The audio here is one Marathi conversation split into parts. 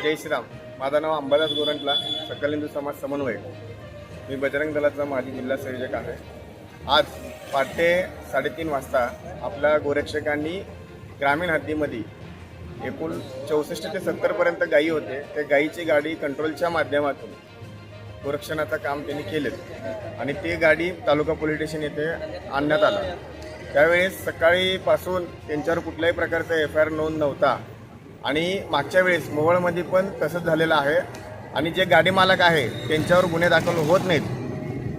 जय श्रीराम. माझं नाव अंबादास गोरंटला, सकल हिंदू समाज समन्वयक. मी बजरंग दलाचा माजी जिल्हा संयोजक आहे. आज पहाटे 3:30 वाजता आपल्या गोरक्षकांनी ग्रामीण हद्दीमध्ये एकूण 64 ते 70पर्यंत गायी होते. त्या गायीची गाडी कंट्रोलच्या माध्यमातून गोरक्षणाचं काम त्यांनी केलं आणि ती गाडी तालुका पोलीस स्टेशन येथे आणण्यात आलं. त्यावेळेस सकाळीपासून त्यांच्यावर कुठल्याही प्रकारचा FIR नोंद नव्हता आणि मागच्या वेळेस मोहोळमध्ये पण तसंच झालेलं आहे आणि जे गाडी मालक आहे त्यांच्यावर गुन्हे दाखल होत नाहीत.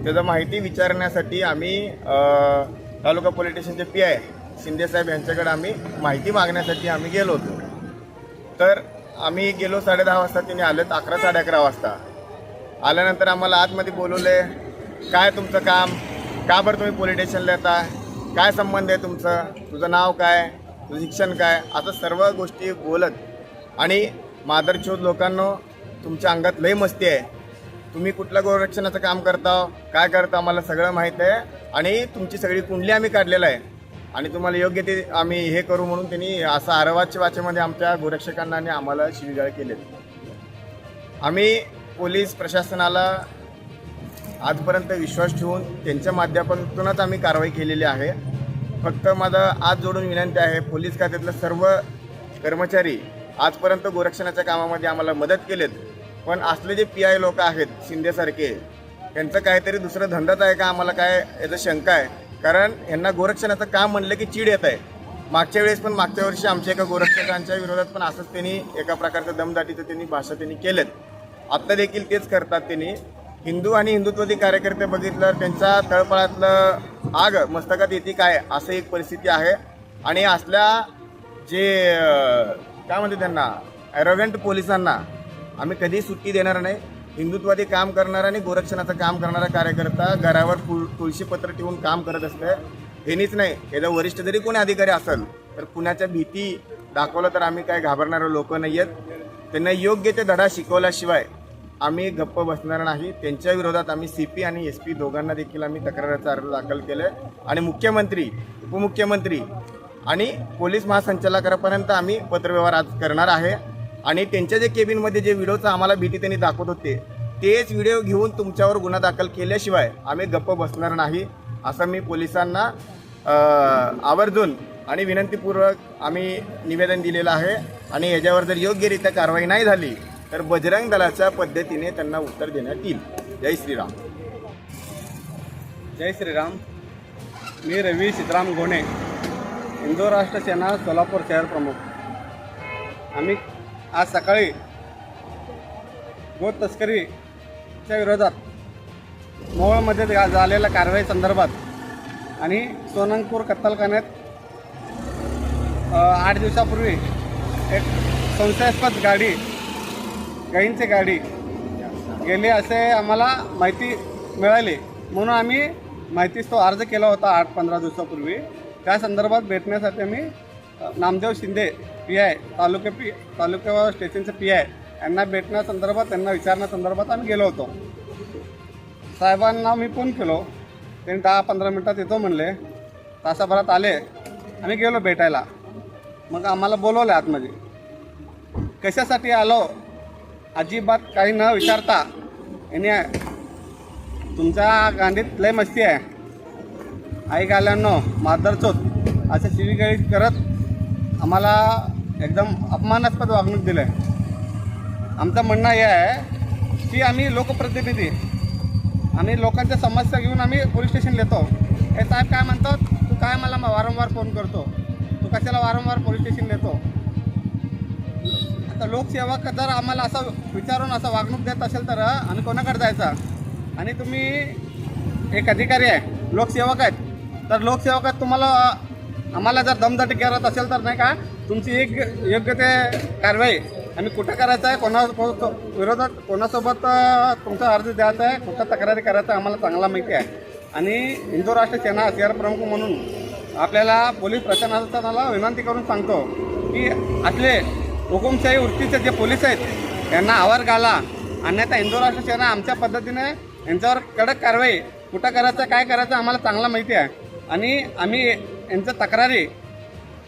त्याचं माहिती विचारण्यासाठी आम्ही तालुका पोलीस स्टेशनचे PI शिंदेसाहेब यांच्याकडे आम्ही माहिती मागण्यासाठी आम्ही गेलो होतो. तर आम्ही गेलो 10:30 वाजता, त्यांनी आलेत 11 11:30 वाजता. आल्यानंतर आम्हाला आतमध्ये बोलवले, काय तुमचं काम, का बरं तुम्ही पोलीस स्टेशनला येता, काय संबंध आहे तुमचं, तुझं नाव काय, तुझं शिक्षण काय, आता सर्व गोष्टी बोलत आणि मादरचोद लोकांना तुमच्या अंगात लई मस्ती आहे, तुम्ही कुठल्या गोरक्षणाचं काम करता, काय करता, आम्हाला सगळं माहीत आहे आणि तुमची सगळी कुंडली आम्ही काढलेलं आहे आणि तुम्हाला योग्य ते आम्ही हे करू म्हणून त्यांनी असं आरवाच्या वाचेमध्ये आमच्या गोरक्षकांना आणि आम्हाला शिवीगाळ केले. आम्ही पोलीस प्रशासनाला आजपर्यंत विश्वास ठेवून त्यांच्या माध्यमातूनच आम्ही कारवाई केलेली आहे. फक्त माझं आज जोडून विनंती आहे, पोलीस खात्यातले सर्व कर्मचारी आजपर्यंत गोरक्षणाच्या कामामध्ये आम्हाला मदत केलेत, पण असले जे PI लोक आहेत शिंदेसारखे, त्यांचं काहीतरी दुसरं धंदाच आहे का, आम्हाला काय याचं शंका आहे. कारण यांना गोरक्षणाचं काम म्हणलं की चीड येत आहे. मागच्या वेळेस पण मागच्या वर्षी आमच्या एका गोरक्षकांच्या विरोधात पण असंच त्यांनी एका प्रकारचं दमदाटीचं त्यांनी भाषा त्यांनी केलेत. आत्ता देखील तेच करतात. त्यांनी हिंदू आणि हिंदुत्ववादी कार्यकर्ते बघितलं त्यांच्या तळपाळातलं आग मस्तकात येते काय असं एक परिस्थिती आहे. आणि असल्या जे काय म्हणते त्यांना ॲरोगंट पोलिसांना आम्ही कधीही सुट्टी देणार नाही. हिंदुत्ववादी काम करणारा आणि गोरक्षणाचं काम करणारा कार्यकर्ता घरावर तुळशीपत्र ठेवून काम करत असतं. हेनीच नाही, याचा वरिष्ठ जरी कोणी अधिकारी असेल तर कुणाच्या भीती दाखवलं तर आम्ही काय घाबरणारे लोक नाही आहेत. त्यांना योग्य ते धडा शिकवल्याशिवाय आम्ही गप्प बसणार नाही. त्यांच्या विरोधात आम्ही CP आणि SP दोघांना देखील आम्ही तक्रारीचा अर्ज दाखल केला आहे आणि मुख्यमंत्री, उपमुख्यमंत्री आणि पोलीस महासंचालकांपर्यंत आम्ही पत्रव्यवहार आज करणार आहे. आणि त्यांच्या जे केबिनमध्ये जे व्हिडिओचं आम्हाला भीती त्यांनी दाखवत होते तेच व्हिडिओ घेऊन तुमच्यावर गुन्हा दाखल केल्याशिवाय आम्ही गप्प बसणार नाही असं मी पोलिसांना आवर्जून आणि विनंतीपूर्वक आम्ही निवेदन दिलेलं आहे. आणि याच्यावर जर योग्यरित्या कारवाई नाही झाली तर बजरंग दलाच्या पद्धतीने त्यांना उत्तर देण्यात येईल. जय श्रीराम. जय श्रीराम. मी रवी सीताराम घोणे, हिंदू राष्ट्र सेना सोलापूर शहर प्रमुख. आम्ही आज सकाळी गो तस्करीच्या विरोधात मोहोळमध्ये झालेल्या कारवाई संदर्भात आणि सोनंगपूर कत्तलखान्यात 8 दिवसापूर्वी एक संशयास्पद गायींची गाडी गेली असे आम्हाला माहिती मिळाली, म्हणून आम्ही माहितीच तो अर्ज केला होता 8-15 दिवसापूर्वी. त्या संदर्भात भेटण्यासाठी आम्ही नामदेव शिंदे PI तालुका स्टेशनचे PI यांना भेटण्यासंदर्भात, त्यांना विचारण्यासंदर्भात आम्ही गेलो होतो. साहेबांना मी फोन केलो, त्यांनी 10-15 मिनटात येतो म्हणले. तासाभरात आले, आम्ही गेलो भेटायला. मग आम्हाला बोलवलं आतमध्ये. कशासाठी आलो अजिबात काही न विचारता याने तुमच्या गांडीत लय मस्ती आहे, आई गाल्यांनो मादरचोद असे शिवीगाळी करत आम्हाला एकदम अपमानास्पद वागणूक दिलं आहे. आमचं म्हणणं हे आहे की आम्ही लोकप्रतिनिधी आणि लोकांच्या समस्या घेऊन आम्ही पोलीस स्टेशनला येतो. हे साहेब काय म्हणतात, तू काय मला वारंवार फोन करतो, तू कशाला वारंवार पोलीस स्टेशनला येतो. आता लोकसेवक जर आम्हाला असं विचारून असं वागणूक देत असेल तर आम्ही कोणाकडे जायचा. आणि तुम्ही एक अधिकारी आहे, लोकसेवक आहेत, तर लोकसेवकात तुम्हाला आम्हाला जर दमदाटी करत असेल तर नाही का तुमची एक योग्य ते कारवाई आम्ही कुठं करायचं आहे, विरोधात कोणासोबत तुमचा अर्ज द्यायचा आहे, कुठं तक्रारी करायचं आहे आम्हाला चांगला माहिती आहे. आणि हिंदू राष्ट्र सेना शहर प्रमुख म्हणून आपल्याला पोलीस प्रशासनाला विनंती करून सांगतो की असले हुकुमशाही वृत्तीचे जे पोलीस आहेत यांना आवर घाला, अन्यथा हिंदू राष्ट्र सेना आमच्या पद्धतीने यांच्यावर कडक कारवाई कुठं करायचं काय करायचं आम्हाला चांगला माहिती आहे. आणि आम्ही यांच्या तक्रारी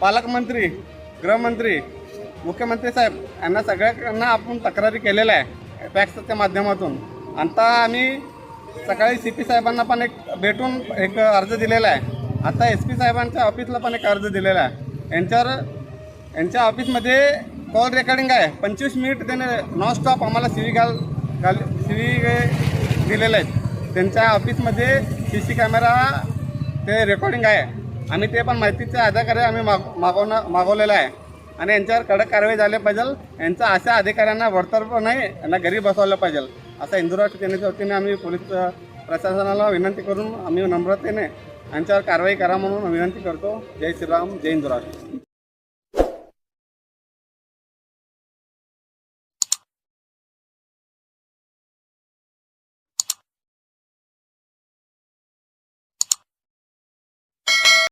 पालकमंत्री, गृहमंत्री मुख्यमंत्री साहेब यांना सगळ्यांना आपण तक्रारी केलेल्या आहे फॅक्सच्या माध्यमातून. आता आम्ही सकाळी CP साहेबांना पण एक भेटून एक अर्ज दिलेला आहे. आता SP साहेबांच्या ऑफिसला पण एक अर्ज दिलेला आहे. यांच्या ऑफिसमध्ये कॉल रेकॉर्डिंग आहे. 25 मिनिट त्याने नॉनस्टॉप आम्हाला शिवी दिलेले आहेत. त्यांच्या ऑफिसमध्ये CC कॅमेरा ते रेकॉर्डिंग आहे. आम्ही ते पण माहितीचे अधिकारी आम्ही मागवलेलं आहे. आणि यांच्यावर कडक कारवाई झाली पाहिजे. यांचा अशा अधिकाऱ्यांना बडतर्फ नाही, यांना घरी बसवलं पाहिजे असं इंदुराष्ट्र सेनेच्या वतीने आम्ही पोलीस प्रशासनाला विनंती करून आम्ही नम्रतेने यांच्यावर कारवाई करा म्हणून विनंती करतो. जय श्रीराम, जय इंदुराष्ट्र.